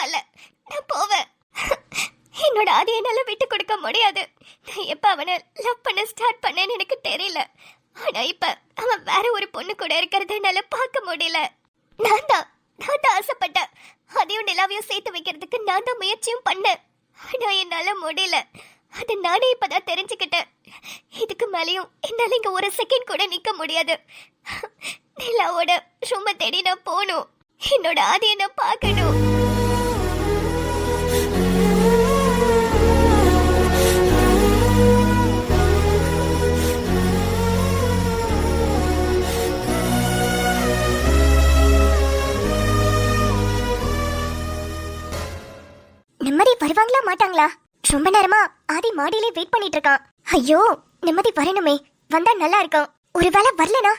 பரவாயில்ல, நான் போவேன். என்னோட ஆதி என்னால விட்டு கொடுக்க முடியாது. நான் எப்ப அவனை லவ் பண்ண ஸ்டார்ட் பண்ணேன்னு எனக்கு தெரியல. ஆனா இப்ப அவன் வேற ஒரு பொண்ணு கூட இருக்கிறத என்னால பார்க்க முடியல. நான் தான் ஆசைப்பட்டேன். அதையும் நிலாவையும் சேர்த்து வைக்கிறதுக்கு நான் தான் முயற்சியும் பண்ணேன். ஆனா என்னால முடியல. அதை நானே இப்பதான் தெரிஞ்சுக்கிட்டேன். இதுக்கு மேலேயும் என்னால இங்க ஒரு செகண்ட் கூட நிக்க முடியாது. நிலாவோட ரொம்ப தேடி நான் போகணும். என்னோட ஆதியை நான் பார்க்கணும். நிம்மதி வருவாங்களா மாட்டாங்களா? ரொம்ப நேரமா ஆதி மாடியிலே வெயிட் பண்ணிட்டு இருக்கான். ஐயோ, நிம்மதி வரணுமே, வந்தா நல்லா இருக்கும். ஒருவேளை வரலனா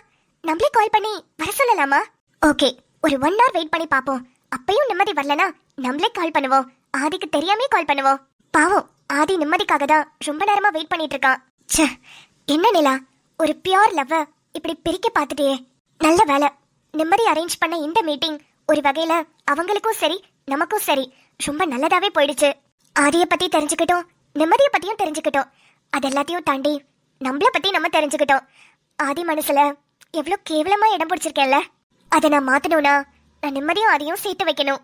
நம்மளே கால் பண்ணி வர சொல்லலாமா? ஓகே, ஒரு 1 hour வெயிட் பண்ணி பாப்போம். அப்பயும் நிம்மதி வரலனா நம்மளே கால் பண்ணுவோம். ஆதிக்கு தெரியாமே கால் பண்ணுவோம். பாவம், ஆதி நிம்மதிக்காக தான் ரொம்ப நேரமா வெயிட் பண்ணிட்டு இருக்கான். ச்சே, என்ன நிலா, ஒரு பியூர் லவ் இப்படி பிரிக்க பார்த்துட்டே. நல்ல வேலை, நிம்மதி அரேஞ்ச் பண்ண இந்த மீட்டிங் ஒரு வகையில அவங்களுக்கும் சரி நமக்கும் சரி ரொம்ப நல்லதாவே போயிடுச்சு. ஆதியை பத்தி தெரிஞ்சுக்கிட்டோம், நிம்மதியை பத்தியும் தெரிஞ்சுக்கிட்டோம். அது எல்லாத்தையும் தாண்டி நம்மள பத்தி நம்ம தெரிஞ்சுக்கிட்டோம். ஆதி மனசுல எவ்வளவு கேவலமா இடம் பிடிச்சிருக்கேன்ல, அதை நான் மாத்தணும்னா நான் நிம்மதியும் ஆதியும் சேர்த்து வைக்கணும்.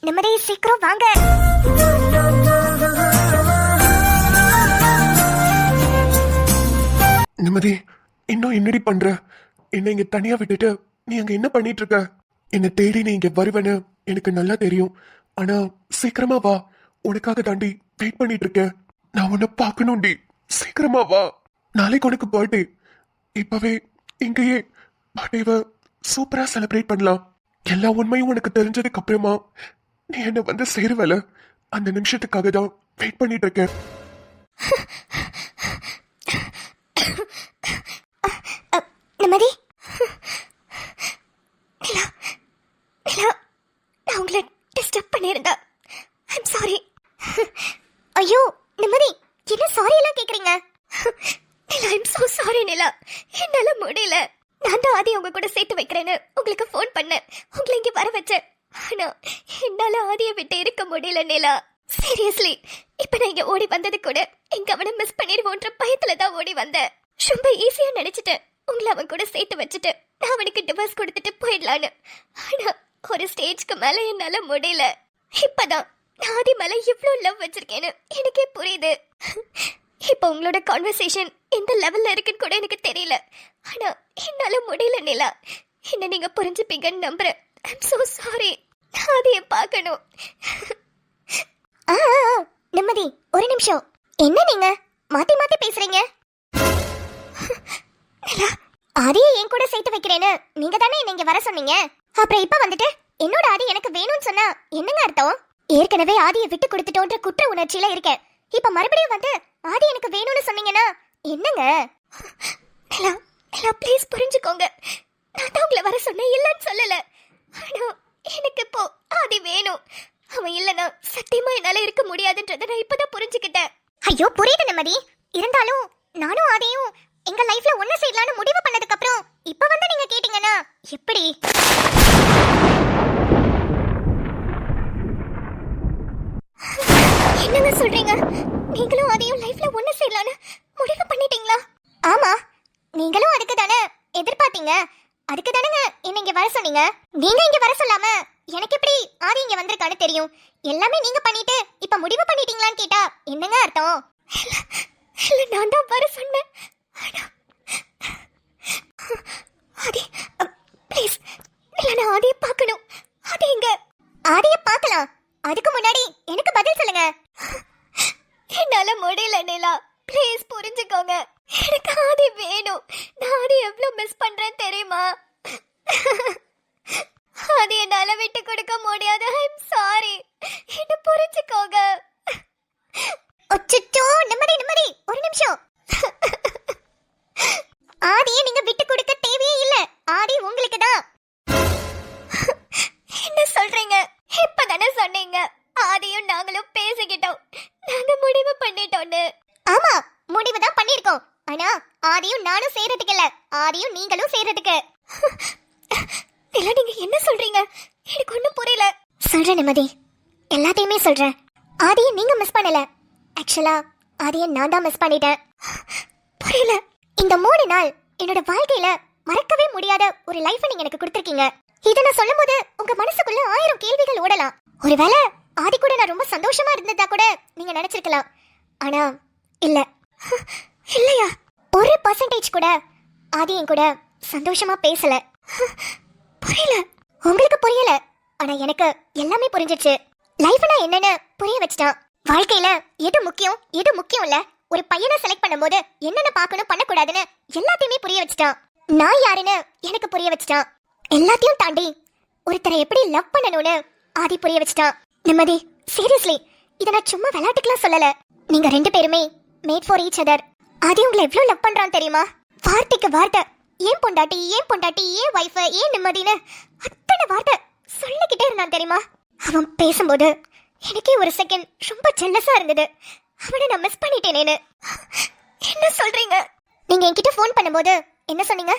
நிம்மதி, சீக்கிரம் வாங்க. நிம்மதி, இன்னும் என்னடி பண்ற? என்ன இங்க தனியா விட்டுட்டு நீ அங்க என்ன பண்ணிட்டு இருக்க? என்ன தேடி நீ இங்க வருவேன்னு எனக்கு நல்லா தெரியும். ஆனா சீக்கிரமா வா, உனக்காக தாண்டி வெயிட் பண்ணிட்டு இருக்கேன். நான் உன்னை பார்க்கணும்டி, சீக்கிரமா வா. நாளைக்கு உனக்கு பர்த்டே. இப்பவே இங்கேயே பர்த்டேவை சூப்பரா செலிப்ரேட் பண்ணலாம். எல்லா உண்மையும் உனக்கு தெரிஞ்சதுக்கு அப்புறமா நீ என்ன வந்து சேருவல, அந்த நிமிஷத்துக்காக தான் வெயிட் பண்ணிட்டு இருக்கேன். நிம்மதி, நான் உங்களை டிஸ்டர்ப் பண்ணியிருந்தேன். I'm sorry. ஐயோ நிம்மதி, என்ன சாரி எல்லாம் கேக்குறீங்க? நிலா, ஐம் சோ சாரி நிலா, என்னால முடியல. நான் தான் ஆதி உங்க கூட சேர்த்து வைக்கிறேன்னு உங்களுக்கு ஃபோன் பண்ணேன், உங்களை இங்க வர வச்சேன். ஆனா என்னால ஆதியை விட்டு இருக்க முடியல நிலா. சீரியஸ்லி, இப்ப நான் இங்க ஓடி வந்தது கூட எங்க அவனை மிஸ் பண்ணிடுவோன்ற பயத்துல தான் ஓடி வந்தேன். ரொம்ப ஈஸியா நினைச்சிட்டேன் உங்களை அவன் கூட சேர்த்து வச்சுட்டு நான் அவனுக்கு டிவோர்ஸ் கொடுத்துட்டு போயிடலான்னு. ஆனா ஒரு ஸ்டேஜ்க்கு மேல என்னால முடியல. இப்பதான் நான் ஆதி மேல இவ்வளவு லவ் வச்சிருக்கேன்னு எனக்கே புரியுது. இப்ப உங்களோட கான்வர்சேஷன் எந்த லெவல்ல இருக்குன்னு கூட எனக்கு தெரியல. ஆனா என்னால முடியல நிலா. என்ன நீங்க புரிஞ்சுப்பீங்கன்னு நம்புறேன். I'm so sorry. நான் அதையே பார்க்கணும். நிம்மதி, ஒரு நிமிஷம். என்ன நீங்க மாத்தி மாத்தி பேசுறீங்க? ஆதியை என் கூட சேர்த்து வைக்கிறேன்னு நீங்க தானே என்ன இங்க வர சொன்னீங்க. அப்புறம் இப்ப வந்துட்டு என்னோட ஆதி எனக்கு வேணும்னு சொன்னா என்னங்க அர்த்தம்? ஏற்கனவே ஆதியை விட்டு கொடுத்துட்டோன்ற குற்ற உணர்ச்சியில இருக்கேன். இப்ப மறுபடியும் வந்து ஆதி எனக்கு வேணும்னு சொன்னீங்கன்னா என்னங்க? ப்ளீஸ் புரிஞ்சுக்கோங்க. நான் தான் உங்களை வர சொன்னேன், இல்லைன்னு சொல்லல. ஆனா எனக்கு இப்போ ஆதி வேணும். அவன் இல்லைன்னா சத்தியமா என்னால இருக்க முடியாதுன்றதை நான் இப்பதான் புரிஞ்சுக்கிட்டேன். ஐயோ புரியுது நிம்மதி. இருந்தாலும் நானும் ஆதியும் எங்க லைஃப்ல ஒண்ணு செய்யலாம்னு முடிவு பண்ணதுக்கு அப்புறம் இப்ப வந்து நீங்க கேட்டீங்கன்னா எப்படி? என்னங்க சொல்றீங்க? நீங்களும் ஆதியும் லைஃப்ல ஒண்ணு செய்யலாம்னு முடிவு பண்ணிட்டீங்களா? ஆமா, நீங்களும் அதுக்கு தானே எதிர்பார்த்தீங்க. அதுக்கு தானங்க என்ன இங்க வர சொன்னீங்க. நீங்க இங்க வர சொல்லாம எனக்கு எப்படி ஆதி இங்க வந்திருக்கான்னு தெரியும். எல்லாமே நீங்க பண்ணிட்டு இப்ப முடிவு பண்ணிட்டீங்களான்னு கேட்டா என்னங்க அர்த்தம்? இல்ல, நான் தான் வர சொன்னேன். ஆதி ப்ளீஸ், இல்ல நான் ஆதியை பார்க்கணும். ஆதி எங்க? ஆதியை பார்க்கலாம். அதுக்கு முன்னாடி எனக்கு பதில் சொல்லுங்க. என்னால முடியல நிலா, ப்ளீஸ் புரிஞ்சுக்கோங்க. எனக்கு ஆதி வேணும். நான் ஆதி எவ்வளவு மிஸ் பண்றேன் தெரியுமா? ஆதி என்னால விட்டு கொடுக்க முடியாது. ஐம் சாரி, என்ன புரிஞ்சுக்கோங்க. அச்சச்சோ, நிம்மதி நிம்மதி, ஒரு நிமிஷம். ஆதியை நீங்க விட்டு கொடுக்க தேவையே இல்ல. ஆதி உங்களுக்கு தான். என்ன சொல்றீங்க? இப்பதானே சொன்னீங்க ஆதியும் நாங்களும் பேசிக்கிட்டோம், நாங்க முடிவு பண்ணிட்டோம்னு. ஆமா, முடிவு தான் பண்ணிருக்கோம். ஆனா ஆதியும் நானும் சேரதுக்கு இல்ல, ஆதியும் நீங்களும் சேரதுக்கு. இல்ல, நீங்க என்ன சொல்றீங்க? எனக்கு ஒண்ணும் புரியல. சொல்றேன் நிம்மதி, எல்லாத்தையுமே சொல்றேன். ஆதியை நீங்க மிஸ் பண்ணல, ஆக்சுவலா ஆதியை நான் தான் மிஸ் பண்ணிட்டேன். புரியல. இந்த 3 நாள் என்னோட வாழ்க்கையில மறக்கவே முடியாத ஒரு லைஃப் நீங்க எனக்கு கொடுத்திருக்கீங்க. இதை நான் சொல்லும் போது உங்க மனசுக்குள்ள 1000 கேள்விகள் ஓடலாம். ஒருவேளை ஆதி கூட நான் ரொம்ப சந்தோஷமா இருந்ததா கூட நீங்க நினைச்சிருக்கலாம். ஆனா இல்ல. இல்லையா? 1% கூட ஆதி என் கூட சந்தோஷமா பேசல. புரியல. உங்களுக்கு புரியல, ஆனா எனக்கு எல்லாமே புரிஞ்சிருச்சு. லைஃப்னா என்னன்னு புரிய வச்சிட்டான். வாழ்க்கையில எது முக்கியம் எது முக்கியம் இல்ல, ஒரு பையனை செலக்ட் பண்ணும்போது என்னென்ன பார்க்கணும் பண்ணக்கூடாதுன்னு எல்லாத்தையுமே புரிய வச்சிட்டான். நான் யாருன்னு எனக்கு புரிய வச்சிட்டான். எல்லாத்தையும் தாண்டி ஒருத்தரை எப்படி லவ் பண்ணணும்னு ஆதி புரிய வச்சிட்டான். நிம்மதி, சீரியஸ்லி இத நான் சும்மா விளையாட்டுக்குலாம் சொல்லல. நீங்க 2 பேருமே மேட் ஃபார் ஈச் அதர். ஆதி உங்களை எவ்வளவு லவ் பண்றான் தெரியுமா? வார்த்தைக்கு வார்த்தை ஏன் பொண்டாட்டி ஏன் பொண்டாட்டி ஏன் வைஃப் ஏன் நிம்மதின்னு அத்தனை வார்த்தை சொல்லிக்கிட்டே இருந்தான் தெரியுமா? அவன் பேசும்போது எனக்கே ஒரு செகண்ட் ரொம்ப ஜெல்லஸா இருந்தது. அவனை நான் மிஸ் பண்ணிட்டேனேன்னு. என்ன சொல்றீங்க? நீங்க என்கிட்ட ஃபோன் பண்ணும்போது என்ன சொன்னீங்க?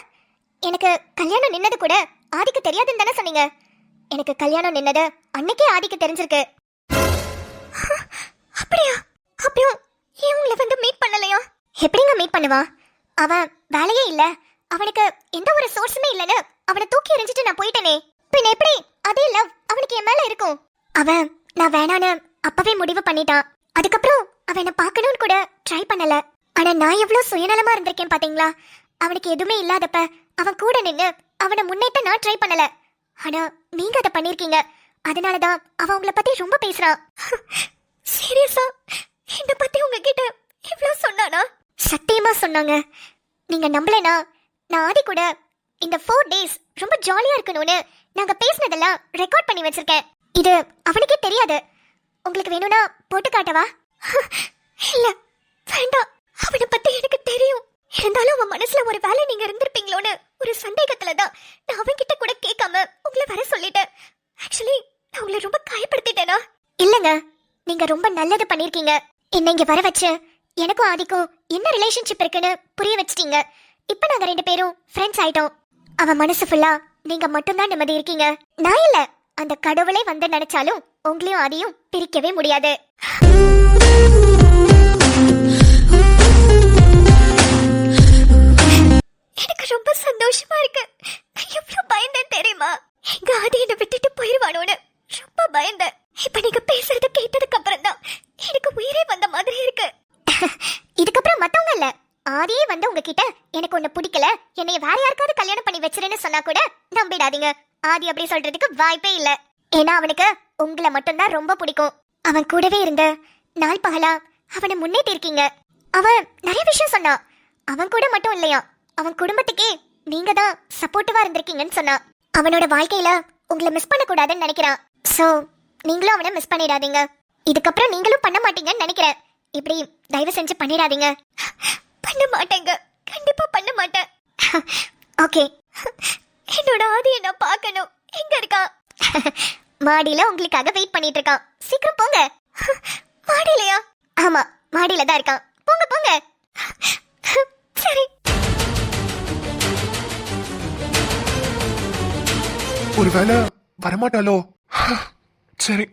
எனக்கு கல்யாணம் நின்னது கூட ஆதிக்கு தெரியாதுன்னு தானே சொன்னீங்க. எனக்கு கல்யாணம் நின்னது அன்னைக்கே ஆதிக்கு தெரிஞ்சிருக்கு. அப்படியா? அப்புறம் ஏன் உங்களை வந்து மீட் பண்ணலையா? எப்படிங்க மீட் பண்ணுவான்? அவன் வேலையே இல்ல, அவனுக்கு எந்த ஒரு சோர்ஸுமே இல்லைன்னு அவனை தூக்கி எறிஞ்சிட்டு நான் போயிட்டேனே. பின் எப்படி அதே லவ் அவனுக்கு என் மேல இருக்கும்? அவன் நான் வேணான்னு அப்பவே முடிவு பண்ணிட்டான். அதுக்கப்புறம் அவன் என்ன பார்க்கணும்னு கூட ட்ரை பண்ணல. ஆனா நான் எவ்வளவு சுயநலமா இருந்திருக்கேன் பாத்தீங்களா? அவனுக்கு எதுவுமே இல்லாதப்ப அவன் கூட நின்னு அவனை முன்னேற்ற நான் ட்ரை பண்ணல. ஆனா நீங்க அதை பண்ணிருக்கீங்க. அதனாலதான் அவன் உங்களை பத்தி ரொம்ப பேசுறான். சீரியஸா என்ன பத்தி உங்ககிட்ட இவ்வளவு சொன்னானா? சத்தியமா சொன்னாங்க. நீங்க நம்பலனா நான் ஆதி கூட இந்த 4 டேஸ் ரொம்ப ஜாலியா இருக்கணும்னு நாங்க பேசினதெல்லாம் ரெக்கார்ட் பண்ணி வச்சிருக்கேன். இது அவனுக்கே தெரியாது. உங்களுக்கு வேணும்னா போட்டு காட்டவா? இல்ல வேண்டாம், அவனை பத்தி எனக்கு தெரியும். இருந்தாலும் அவன் மனசுல ஒரு வேலை நீங்க இருந்திருப்பீங்களோன்னு ஒரு சந்தேகத்துல தான் நான் அவன்கிட்ட கூட கேட்காம உங்களை வர சொல்லிட்டேன். ஆக்சுவலி நான் உங்களை ரொம்ப காயப்படுத்திட்டேனா? இல்லங்க, நீங்க ரொம்ப நல்லது பண்ணிருக்கீங்க. என்ன இங்க வர வச்சு எனக்கும் ஆதிக்கும் என்ன ரிலேஷன்ஷிப் இருக்குன்னு புரிய வச்சிட்டீங்க. இப்ப நாங்க 2 பேரும் ஃப்ரெண்ட்ஸ் ஆயிட்டோம். அவன் மனசு ஃபுல்லா நீங்க மட்டும்தான் நிம்மதி இருக்கீங்க. நான் இல்ல, அந்த கடவுளே வந்து நினைச்சாலும் உங்களையும் ஆதியும் பிரிக்கவே முடியாது. எனக்கு ரொம்ப சந்தோஷமா இருக்கு. எவ்வளவு பயந்தேன் தெரியுமா? எங்க ஆதி என்னை விட்டுட்டு போயிருவானோன்னு ரொம்ப பயந்தேன். இப்ப நீங்க பேசுறத கேட்டதுக்கு அப்புறம் தான் எனக்கு உயிரே வந்த மாதிரி இருக்கு. இதுக்கப்புறம் மத்தவங்க இல்ல, ஆதியே வந்து உங்ககிட்ட எனக்கு உன்னை பிடிக்கல, என்னைய வேற யாருக்காவது கல்யாணம் பண்ணி வச்சிருன்னு சொன்னா கூட நம்பிடாதீங்க. ஆதி அப்படி சொல்றதுக்கு வாய்ப்பே இல்ல. ஏன்னா அவனுக்கு உங்களை மட்டும்தான் ரொம்ப பிடிக்கும். அவன் கூடவே இருந்த நாள் பகலா அவனை முன்னேற்றி இருக்கீங்க. அவன் நிறைய விஷயம் சொன்னான். அவன் கூட மட்டும் இல்லையா, அவன் குடும்பத்துக்கே நீங்க தான் சப்போர்ட்டிவா இருந்திருக்கீங்கன்னு சொன்னான். அவனோட வாழ்க்கையில உங்களை மிஸ் பண்ண கூடாதுன்னு நினைக்கிறான். சோ நீங்களும் அவனை மிஸ் பண்ணிடாதீங்க. இதுக்கப்புறம் நீங்களும் பண்ண மாட்டீங்கன்னு நினைக்கிறேன். இப்படி தயவு செஞ்சு பண்ணிடாதீங்க. பண்ண மாட்டேங்க, கண்டிப்பா பண்ண மாட்டேன். ஓகே, என்னோட ஆதியை நான் பார்க்கணும். எங்க இருக்கான்? மாடியில உங்களுக்காக வெயிட் பண்ணிட்டு இருக்கான். சீக்கிரம் போங்க. மாடியிலயா? ஆமா, மாடியில தான் இருக்கான். போங்க போங்க. சரி. ஒருவேளை வரமாட்டாலோ? சரி,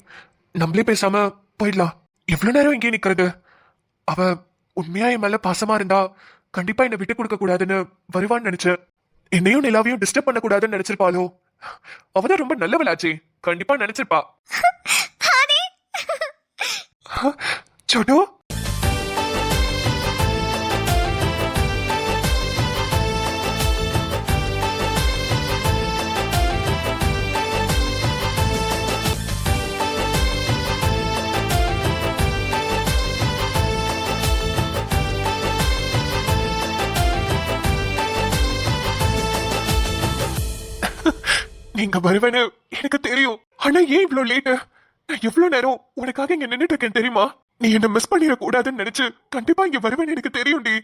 நம்மளே பேசாம போயிடலாம். எவ்வளவு நேரம் இங்கே நிக்கிறது? அவ உண்மையா என் மேல பாசமா இருந்தா கண்டிப்பா என்னை விட்டு கொடுக்க கூடாதுன்னு வருவான்னு நினைச்சேன். என்னையும் நிலாவையும் டிஸ்டர்ப் பண்ண கூடாதுன்னு நினைச்சிருப்பாளோ? அவதான் ரொம்ப நல்லவளாச்சே, கண்டிப்பா நினைச்சிருப்பா. சோட்டு, நீங்க வருவேன்னு எனக்கு தெரியும். ஆனா ஏன் இவ்வளவு லேட்டு? நான் எவ்வளவு நேரம் உனக்காக இங்க நின்னுட்டு இருக்கேன் தெரியுமா? நீ என்ன மிஸ் பண்ணிட கூடாதுன்னு நினைச்சு கண்டிப்பா இங்க வருவேன்னு எனக்கு தெரியும்டி.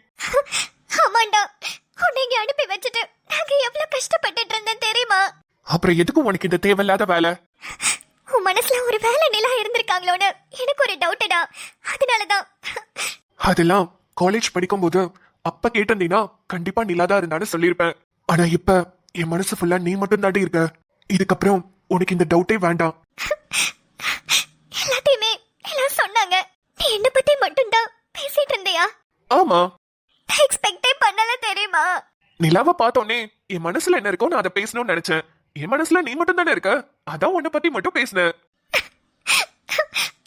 ஆமாண்டா, உன்னை இங்க அனுப்பி வச்சுட்டு நாங்க எவ்வளவு கஷ்டப்பட்டுட்டு இருந்தேன் தெரியுமா? அப்புறம் எதுக்கும் உனக்கு இந்த தேவையில்லாத வேலை? உன் மனசுல ஒரு வேலை நிலா இருந்திருக்காங்களோன்னு எனக்கு ஒரு டவுட்டடா. அதனாலதான். அதெல்லாம் காலேஜ் படிக்கும் போது அப்ப கேட்டிருந்தீங்கன்னா கண்டிப்பா நிலாதான் இருந்தான்னு சொல்லியிருப்பேன். ஆனா இப்ப என் மனசு ஃபுல்லா நீ மட்டும் தாண்டி இருக்க. இதுக்கப்புறம் உனக்கு இந்த டவுட்டே வேண்டாம். ஆமா. எக்ஸ்பெக்டே பண்ணல தெரியுமா? நிலாவை பார்த்தோன்னே என் மனசுல என்ன இருக்கோ நான் அதை பேசணும்னு நினைச்சேன். என் மனசுல நீ மட்டும் தானே இருக்க, அதான் உன்னை பத்தி மட்டும் பேசினேன்.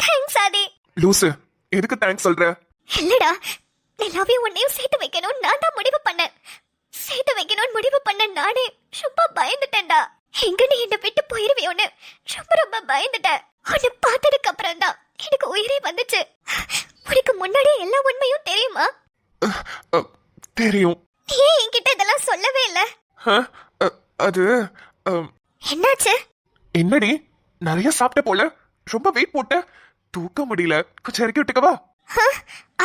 தேங்க்ஸ் ஆதி. லூசு, எதுக்கு தேங்க்ஸ் சொல்ற? இல்லடா, நிலாவையும் உன்னையும் சேர்த்து வைக்கணும் நான் தான் முடிவு பண்ணேன். சேர்த்து வைக்கணும்னு முடிவு பண்ண நானே ரொம்ப பயந்துட்டேன்டா. எங்க நீ என்ன விட்டு போயிருவியோன்னு ரொம்ப ரொம்ப பயந்துட்டேன். உன்னை பார்த்ததுக்கு அப்புறம் தான் எனக்கு உயிரே வந்துச்சு. உனக்கு முன்னாடியே எல்லா உண்மையும் தெரியுமா? தெரியும். நீ ஏன் என்கிட்ட இதெல்லாம் சொல்லவே இல்ல? அது என்னாச்சு? என்னடி, நிறைய சாப்பிட்ட போல, ரொம்ப வெயிட் போட்ட, தூக்க முடியல, கொஞ்சம் இறக்கி விட்டுக்கவா?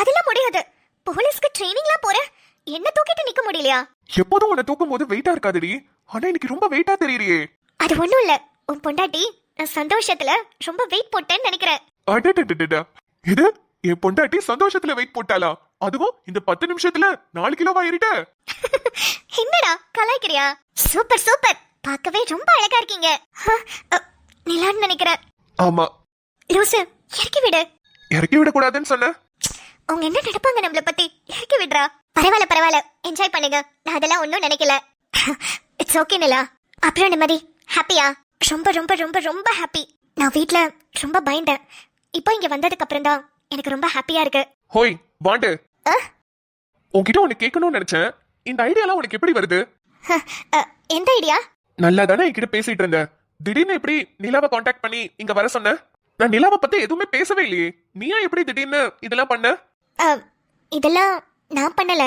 அதெல்லாம் முடியாது. போலீஸ்க்கு ட்ரைனிங்லாம் போற, என்ன தூக்கிட்டு நிக்க முடியலையா? எப்போதும் உன்னை தூக்கும் போது வெயிட்டா இருக்காதுடி, ஆனா எனக்கு ரொம்ப வெயிட்டா தெரியறியே. அது ஒண்ணும் இல்ல, உன் பொண்டாட்டி நான் சந்தோஷத்துல ரொம்ப வெயிட் போட்டேன்னு நினைக்கிறேன். அடடடடடா, இது என் பொண்டாட்டி சந்தோஷத்துல வெயிட் போட்டாளா? அதுவும் இந்த 10 நிமிஷத்துல 4 கிலோவா ஏறிட்ட? என்னடா கலாய்க்கிறியா? சூப்பர் சூப்பர், பார்க்கவே ரொம்ப அழகா இருக்கீங்க. நிலான்னு நினைக்கிறேன். ஆமா. லூசு, இறக்கி விடு. இறக்கி விட கூடாதுன்னு சொன்ன. அவங்க என்ன நினைப்பாங்க நம்மள பத்தி? இறக்கி விடுறா. பரவாயில்ல பரவாயில்ல, என்ஜாய் பண்ணுங்க, நான் அதெல்லாம் ஒன்னும் நினைக்கல. இட்ஸ் ஓகே நிலா. அப்புறம் நிம்மதி, ஹாப்பியா? ரொம்ப ரொம்ப ரொம்ப ரொம்ப ஹாப்பி. நான் வீட்ல ரொம்ப பயந்தேன், இப்போ இங்க வந்ததுக்கு அப்புறம் தான் எனக்கு ரொம்ப ஹாப்பியா இருக்கு. ஹோய் வாண்டு, உன்கிட்ட ஒன்னு கேட்கணும்னு நினைச்சேன். இந்த ஐடியாலாம் உனக்கு எப்படி வருது? எந்த ஐடியா? நல்லா தானே என்கிட்ட பேசிட்டு இருந்த, திடீர்னு எப்படி நிலாவை காண்டாக்ட் பண்ணி இங்க வர சொன்ன? நான் நிலாவை பத்தி எதுவுமே பேசவே இல்லையே, நீயா எப்படி திடீர்னு இதெல்லாம் பண்ண? இதெல்லாம் நான் பண்ணல.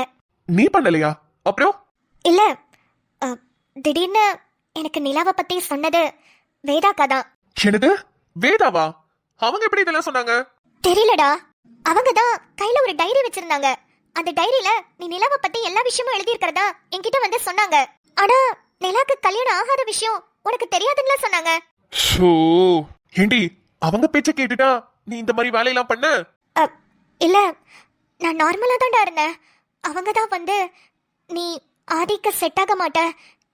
நீ பண்ணலையா? அப்புறம்? இல்ல, திடீர்னு எனக்கு நிலாவை பத்தி சொன்னது வேதாக்கா தான். என்னது, வேதாவா? அவங்க எப்படி இதெல்லாம் சொன்னாங்க? தெரியலடா, அவங்க தான் கையில ஒரு டைரி வச்சிருந்தாங்க. அந்த டைரியில நீ நிலாவை பத்தி எல்லா விஷயமும் எழுதி இருக்கிறதா என்கிட்ட வந்து சொன்னாங்க. ஆனா நிலாக்கு கல்யாணம் ஆகாத விஷயம் உனக்கு தெரியாதுன்னு சொன்னாங்க. ஷோ, ஏண்டி அவங்க பேச்ச கேட்டுட்டா நீ இந்த மாதிரி வேலையெல்லாம் பண்ண? இல்ல, நான் நார்மலா தான்டா இருந்தேன். அவங்க தான் வந்து நீ ஆதிக்கு செட் ஆக மாட்ட,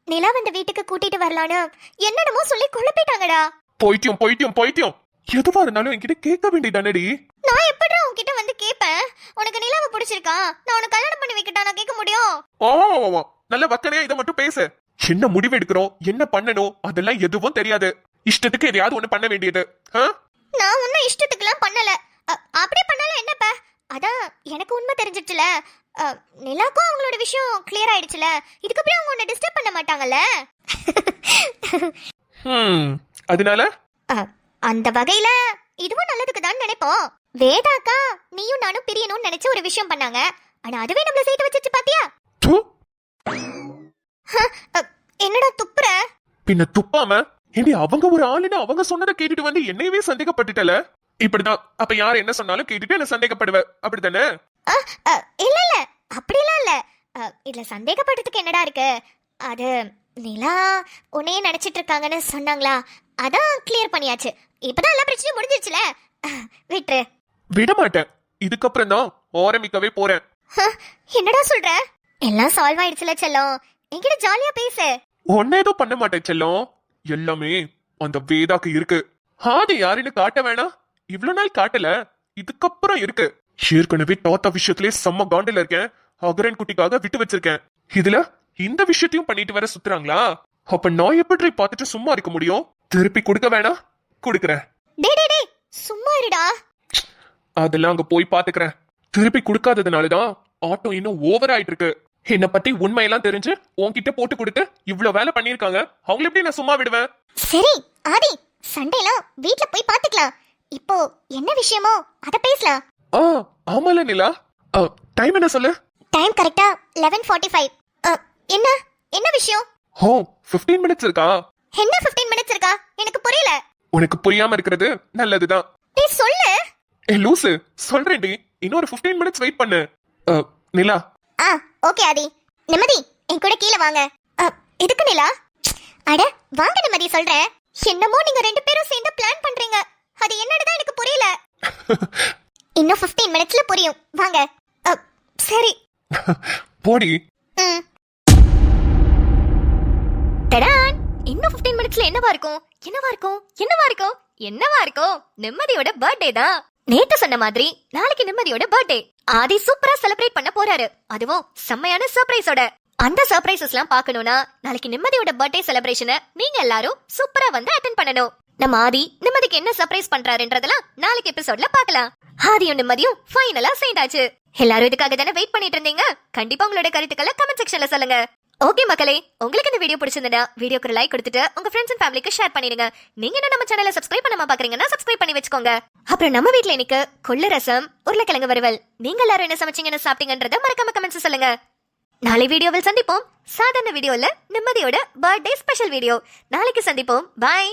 நிலா வந்து வீட்டுக்கு கூட்டிட்டு வரலான்னு என்னென்னமோ சொல்லி குழப்பிட்டாங்கடா. போயிட்டியும் போயிட்டியும் போயிட்டியும். எதுவா இருந்தாலும் என்கிட்ட கேட்க வேண்டியதானடி. நான் எப்படிடா உன்கிட்ட வந்து கேட்பேன்? உனக்கு நிலாவை பிடிச்சிருக்கா, நான் உனக்கு கல்யாணம் பண்ணி வைக்கிட்டா நான் கேட்க முடியும்? ஓ, நல்ல வக்கனையா இதை மட்டும் பேசு. என்ன முடிவு எடுக்கிறோம், என்ன பண்ணணும், அதெல்லாம் எதுவும் தெரியாது. இஷ்டத்துக்கு எதையாவது ஒண்ணு பண்ண வேண்டியது. நான் உன்ன இஷ்டத்துக்குலாம் பண்ணல. அப்படி பண்ணல என்னப்ப? அதான் எனக்கு உண்மை தெரிஞ்சிடுச்சுல, நிலாக்கும் அவங்களோட விஷயம் கிளியர் ஆயிடுச்சுல, இதுக்கப்புறம் அவங்க உன்னை டிஸ்டர்ப் பண்ண மாட்டாங்கல்ல. அதனால அந்த வகையில இதுவும் நல்லதுக்கு தான் நினைப்போம். வேதாக்கா நீயும் நானும் பிரியணும்னு நினைச்ச ஒரு விஷயம் பண்ணாங்க, ஆனா அதுவே நம்மள சேர்த்து வச்சிச்சு பாத்தியா? என்னடா துப்புற? பின்ன துப்பாம ஏண்டி, அவங்க ஒரு ஆளுன்னு அவங்க சொன்னதை கேட்டுட்டு வந்து என்னையவே சந்தேகப்பட்டுட்டல. இப்படிதான், அப்ப யார் என்ன சொன்னாலும் கேட்டுட்டு என்ன சந்தேகப்படுவ, அப்படித்தானே? இல்ல இல்ல, அப்படிலாம் இல்ல. இதுல சந்தேகப்படுறதுக்கு என்னடா இருக்கு? அது நிலா உன்னையே நினைச்சிட்டு இருக்காங்கன்னு சொன்னாங்களா, அதான் கிளியர் பண்ணியாச்சு. இப்பதான் எல்லா பிரச்சனையும் முடிஞ்சிருச்சுல, விட்டுரு. விட மாட்டேன், இதுக்கப்புறம் தான் ஆரம்பிக்கவே போறேன். என்னடா சொல்ற? எல்லாம் சால்வ் ஆயிடுச்சுல செல்லம், என்கிட்ட ஜாலியா பேசு. ஒன்ன ஏதோ பண்ண மாட்டேன் செல்லம், எல்லாமே அந்த வேதாக்கு இருக்கு. ஆதி யாருன்னு காட்ட வேணாம், இவ்வளவு நாள் காட்டல, இதுக்கப்புறம் இருக்கு. ஏற்கனவே தோத்த விஷயத்திலே செம்ம காண்டில இருக்கேன், அகரன் குட்டிக்காக விட்டு வச்சிருக்கேன். இதுல இந்த விஷயத்தையும் பண்ணிட்டு வர சுத்துறாங்களா? அப்ப நான் எப்படி பார்த்துட்டு சும்மா இருக்க முடியும்? திருப்பி கொடுக்க வேணாம், கொடுக்கறேன். சும்மா இருடா. அதெல்லாம் அங்க போய் பாத்துக்கிறேன். திருப்பி கொடுக்காததுனாலதான் ஆட்டோ இன்னும் ஓவர் ஆயிட்டு இருக்கு. என்ன பத்தி உண்மையெல்லாம் தெரிஞ்சு உன்கிட்ட போட்டு கொடுத்து இவ்வளவு வேலை பண்ணிருக்காங்க, அவங்களை எப்படி நான் சும்மா விடுவேன்? சரி ஆதி, சண்டேலாம் வீட்ல போய் பாத்துக்கலாம். இப்போ என்ன விஷயமோ அத பேசலாம். ஆமால நிலா, டைம் என்ன சொல்லு? டைம் கரெக்ட்டா 11:45. என்ன என்ன விஷயம்? 15 மினிட்ஸ் இருக்கா? என்ன 15 மினிட்ஸ் இருக்கா? எனக்கு புரியல. உனக்கு புரியாம இருக்கிறது நல்லதுதான். நீ சொல்லு. லூசு, சொல்றேன்டி, இன்னொரு 15 மினிட்ஸ் வெயிட் பண்ணு. நிலா. ஓகே ஆதி. நிம்மதி, என் கூட கீழே வாங்க. எதுக்கு நிலா? அட வாங்க நிம்மதி, சொல்றேன். என்னமோ நீங்க ரெண்டு பேரும் சேர்ந்து பிளான் பண்றீங்க, அது என்னன்னு எனக்கு புரியல. இன்னும் 15 மினிட்ஸ்ல புரியும், வாங்க. சரி போடி. டடான், இன்னும் 15 மினிட்ஸ்ல என்னவா இருக்கும்? என்னவா இருக்கும்? என்னவா இருக்கும்? என்னவா இருக்கும்? நிம்மதியோட பர்த்டே தான். நேத்து சொன்ன மாதிரி நாளைக்கு நிம்மதியோட பர்த்டே. ஆதி சூப்பரா செலிப்ரேட் பண்ண போறாரு, அதுவும் செம்மையான சர்ப்ரைஸோட. அந்த சர்ப்ரைசஸ் எல்லாம் பார்க்கணும்னா நாளைக்கு நிம்மதியோட பர்த்டே செலிப்ரேஷனை நீங்க எல்லாரும் சூப்பரா வந்து அட்டென்ட் பண்ணணும். நம்ம ஆதி நிம்மதிக்கு என்ன சர்ப்ரைஸ் பண்றாருன்றதெல்லாம் நாளைக்கு எபிசோட்ல பார்க்கலாம். ஆதியும் நிம்மதியும் ஃபைனலா சேர்ந்தாச்சு. எல்லாரும் இதுக்காக தானே வெயிட் பண்ணிட்டு இருந்தீங்க. கண்டிப்பா உங்களோட கருத்துக்களை கமெண்ட் செக்ஷன்ல சொல்லுங்க. ஓகே மக்களே, உங்களுக்கு இந்த வீடியோ பிடிச்சிருந்தா வீடியோக்கு ஒரு லைக் கொடுத்துட்டு உங்க ஃப்ரெண்ட்ஸ் அண்ட் ஃபேமிலிக்கு ஷேர் பண்ணிடுங்க. நீங்க என்ன நம்ம சேனலை சப்ஸ்கிரைப் பண்ணாம பாக்குறீங்கன்னா சப்ஸ்கிரைப் பண்ணி வச்சுக்கோங்க. அப்புறம் நம்ம வீட்ல இன்னைக்கு கொள்ளு ரசம், உருளைக்கிழங்கு வறுவல். நீங்க எல்லாரும் என்ன சமைச்சீங்கன்னு சாப்பிட்டீங்கன்றத மறக்காம கமெண்ட்ஸ் சொல்லுங்க. நாளை வீடியோவில் சந்திப்போம். சாதாரண வீடியோல நிம்மதியோட பர்த்டே ஸ்பெஷல் வீடியோ. நாளைக்கு சந்திப்போம். பாய்.